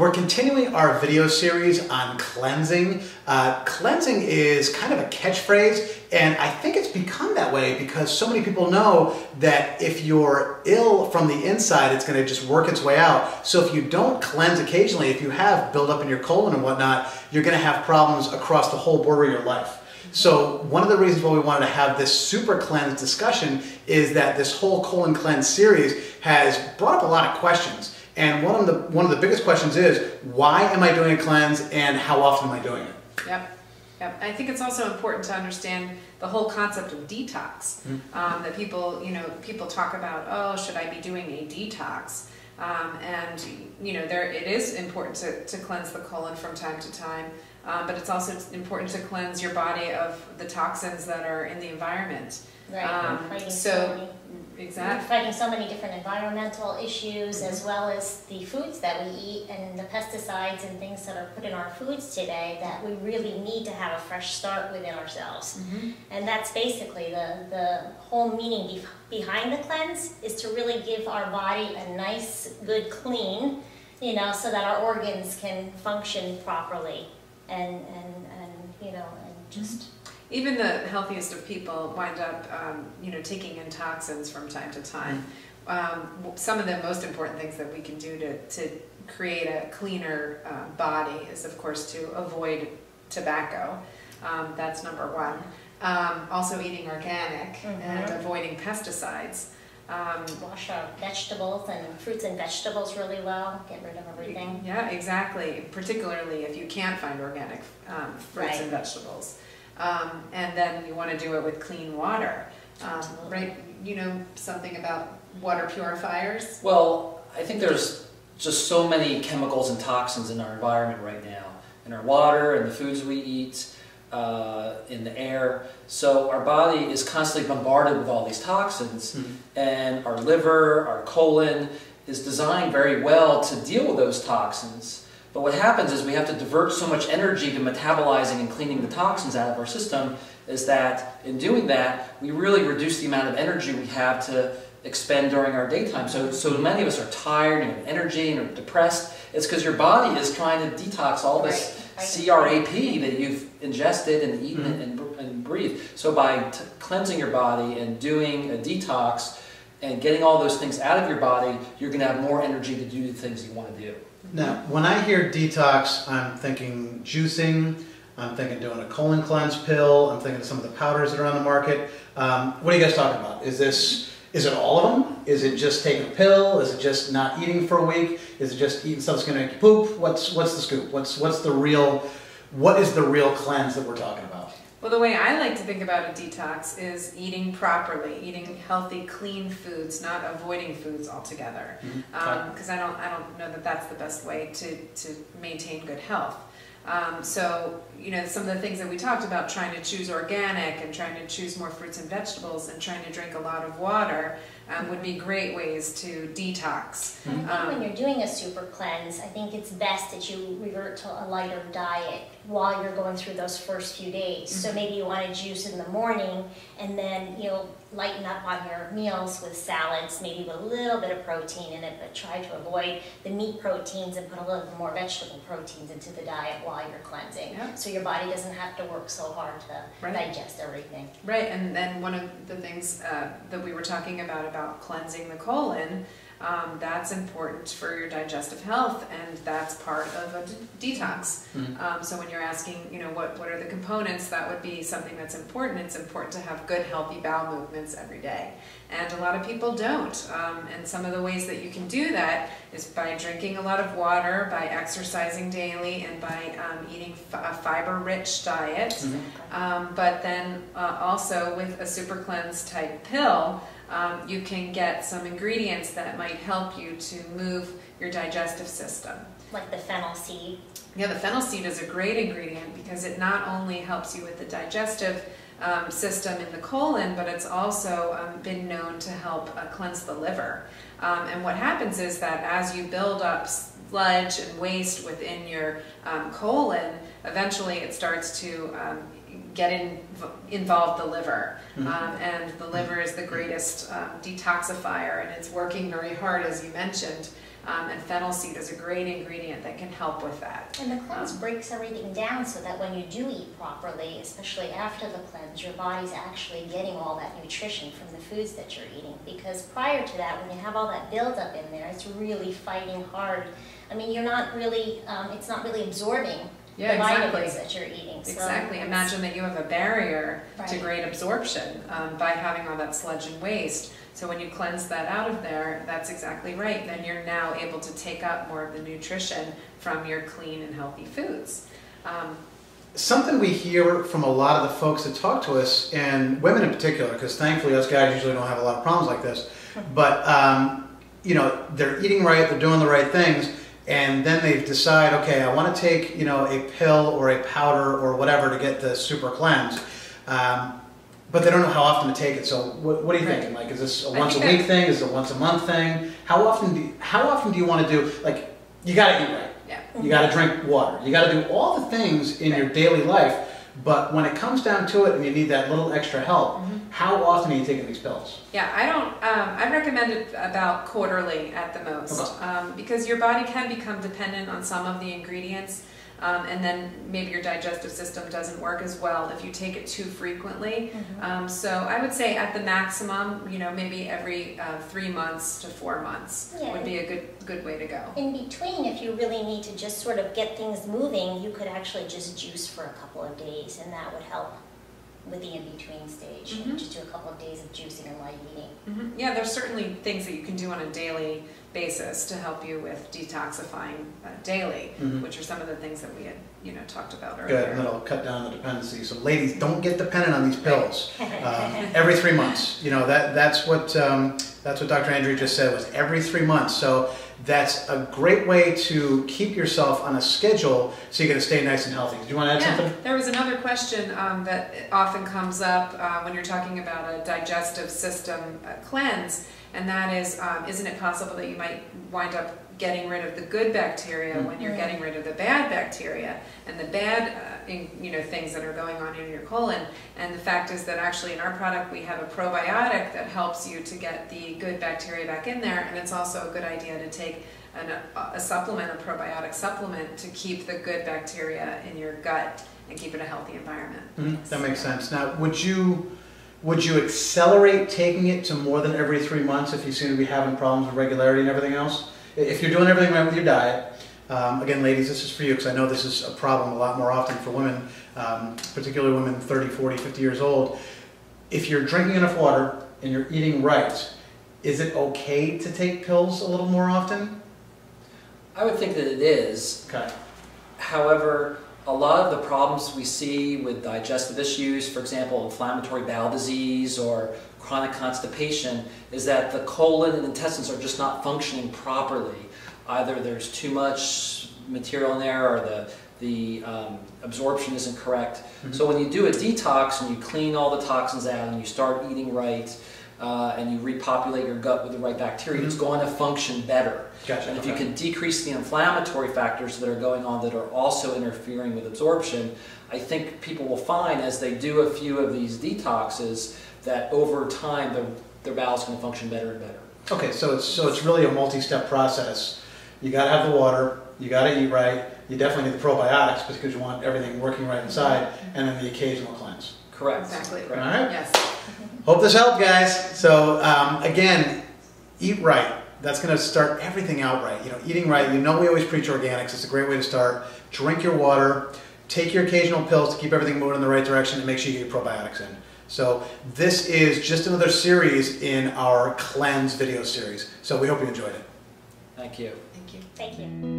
We're continuing our video series on cleansing. Cleansing is kind of a catchphrase, and I think it's become that way because so many people know that if you're ill from the inside, it's going to just work its way out. So if you don't cleanse occasionally, if you have buildup in your colon and whatnot, you're going to have problems across the whole border of your life. So one of the reasons why we wanted to have this super cleanse discussion is that this whole colon cleanse series has brought up a lot of questions. And one of the biggest questions is, why am I doing a cleanse and how often am I doing it? Yep. I think it's also important to understand the whole concept of detox. That people talk about, oh, should I be doing a detox? And it is important to cleanse the colon from time to time, but it's also important to cleanse your body of the toxins that are in the environment. Right. Exactly. We're fighting so many different environmental issues, as well as the foods that we eat and the pesticides and things that are put in our foods today, that we really need to have a fresh start within ourselves. And that's basically the whole meaning behind the cleanse, is to really give our body a nice, good clean, so that our organs can function properly and just... Even the healthiest of people wind up, taking in toxins from time to time. Some of the most important things that we can do to create a cleaner body is, of course, to avoid tobacco. That's number one. Also eating organic and avoiding pesticides. Wash our vegetables and fruits and vegetables really well, get rid of everything. Yeah, exactly. Particularly if you can't find organic fruits and vegetables. And then you want to do it with clean water, right? Something about water purifiers? Well, I think there's just so many chemicals and toxins in our environment right now, in our water, in the foods we eat, in the air. So our body is constantly bombarded with all these toxins, and our liver, our colon is designed very well to deal with those toxins. But what happens is we have to divert so much energy to metabolizing and cleaning the toxins out of our system, is that in doing that, we really reduce the amount of energy we have to expend during our daytime. So many of us are tired and have energy and are depressed. It's because your body is trying to detox all this CRAP that you've ingested and eaten and breathed. So by cleansing your body and doing a detox and getting all those things out of your body, you're going to have more energy to do the things you want to do. Now, when I hear detox, I'm thinking juicing, I'm thinking doing a colon cleanse pill, I'm thinking of some of the powders that are on the market. What are you guys talking about? Is it all of them? Is it just taking a pill? Is it just not eating for a week? Is it just eating stuff that's going to make you poop? What's the scoop? What is the real cleanse that we're talking about? Well, the way I like to think about a detox is eating properly, eating healthy, clean foods, not avoiding foods altogether. Because I don't know that that's the best way to maintain good health. So, some of the things that we talked about, trying to choose organic and trying to choose more fruits and vegetables and trying to drink a lot of water would be great ways to detox. I think when you're doing a super cleanse, I think it's best that you revert to a lighter diet while you're going through those first few days. So maybe you want to juice in the morning, and then lighten up on your meals with salads, maybe with a little bit of protein in it, but try to avoid the meat proteins and put a little bit more vegetable proteins into the diet while you're cleansing. So your body doesn't have to work so hard to digest everything. Right, and then one of the things that we were talking about cleansing the colon, that's important for your digestive health, and that's part of a detox. So when you're asking, what are the components, that would be something that's important. It's important to have good, healthy bowel movements every day. And a lot of people don't. And some of the ways that you can do that is by drinking a lot of water, by exercising daily, and by eating a fiber-rich diet. But then also with a super cleanse type pill, you can get some ingredients that might help you to move your digestive system. Like the fennel seed. Yeah, the fennel seed is a great ingredient because it not only helps you with the digestive system in the colon, but it's also been known to help cleanse the liver. And what happens is that as you build up sludge and waste within your colon, eventually it starts to involve the liver. And the liver is the greatest detoxifier, and it's working very hard, as you mentioned, And fennel seed is a great ingredient that can help with that. And the cleanse breaks everything down so that when you do eat properly, especially after the cleanse, your body's actually getting all that nutrition from the foods that you're eating. Because prior to that, when you have all that buildup in there, it's really fighting hard. I mean, you're not really, it's not really absorbing the vitamins that you're eating. So exactly. Imagine that you have a barrier to Right. great absorption by having all that sludge and waste. So when you cleanse that out of there, that's exactly right. Then you're now able to take up more of the nutrition from your clean and healthy foods. Something we hear from a lot of the folks that talk to us, and women in particular, because thankfully us guys usually don't have a lot of problems like this, but you know, they're eating right, they're doing the right things, and then they decide, okay, I want to take, you know, a pill or a powder or whatever to get the super cleanse. But they don't know how often to take it. So what are you thinking? Like, is this a once a week thing? Is it a once a month thing? How often do you want to do, like, you got to eat right. Yeah. You got to drink water. You got to do all the things in your daily life. But when it comes down to it and you need that little extra help, how often are you taking these pills? Yeah, I recommend it about quarterly at the most, because your body can become dependent on some of the ingredients, and then maybe your digestive system doesn't work as well if you take it too frequently. So I would say at the maximum, you know, maybe every 3 months to 4 months would be a good way to go. in between, if you really need to just sort of get things moving, you could actually just juice for a couple of days, and that would help with the in-between stage. Just do a couple of days of juicing and light eating. Yeah, there's certainly things that you can do on a daily basis to help you with detoxifying daily, which are some of the things that we had, you know, talked about earlier. Good, and that'll cut down the dependency. So ladies, don't get dependent on these pills. Every 3 months, you know, that's what Dr. Andrea just said, was every 3 months. So that's a great way to keep yourself on a schedule so you're going to stay nice and healthy. Do you want to add something? There was another question that often comes up when you're talking about a digestive system cleanse, and that is, isn't it possible that you might wind up getting rid of the good bacteria when you're getting rid of the bad bacteria and the bad you know, things that are going on in your colon? And the fact is that actually in our product we have a probiotic that helps you to get the good bacteria back in there, and it's also a good idea to take a supplement, a probiotic supplement, to keep the good bacteria in your gut and keep it a healthy environment. That makes sense. Now, would you accelerate taking it to more than every 3 months if you seem to be having problems with regularity and everything else? If you're doing everything right with your diet, again, ladies, this is for you, because I know this is a problem a lot more often for women, particularly women 30, 40, 50 years old. If you're drinking enough water and you're eating right, is it okay to take pills a little more often? I would think that it is. Okay. However, a lot of the problems we see with digestive issues, for example, inflammatory bowel disease or chronic constipation, is that the colon and intestines are just not functioning properly. Either there's too much material in there, or the absorption isn't correct. So when you do a detox and you clean all the toxins out and you start eating right, and you repopulate your gut with the right bacteria, it's going to function better. Gotcha. And if you can decrease the inflammatory factors that are going on that are also interfering with absorption, I think people will find as they do a few of these detoxes that over time their bowels can function better and better. Okay, so it's really a multi-step process. You got to have the water, you got to eat right, you definitely need the probiotics because you want everything working right inside, and then the occasional cleanse. Correct. Exactly. Correct. All right. Yes. Hope this helped, guys. So again, eat right. That's going to start everything out right. You know, eating right. You know, we always preach organics. It's a great way to start. Drink your water. Take your occasional pills to keep everything moving in the right direction, and make sure you get your probiotics in. So this is just another series in our cleanse video series. So we hope you enjoyed it. Thank you. Thank you. Thank you.